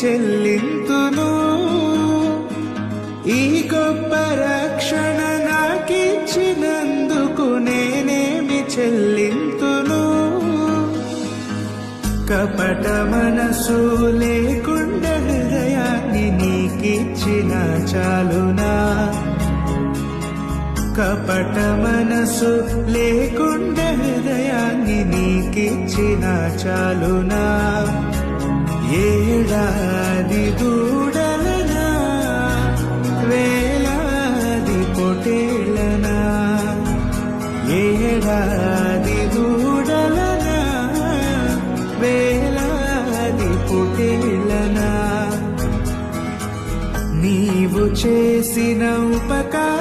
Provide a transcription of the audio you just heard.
చెల్లింతును. ఈ గొప్ప రక్షణ నాకిచ్చినందుకు నేనేమి చెల్లింతును. కపట మనసు లేకుండా హృదయాన్ని నీకిచ్చిన చాలునా. కపట మనసు లేకుండా హృదయాన్ని నీకిచ్చిన చాలునా. ఏడాది దూడలనా వేలాది పొటేళ్ళనా. ఏడాది దూడలనా వేలాది పొటేళ్ళనా. నీవు చేసిన ఉపకారం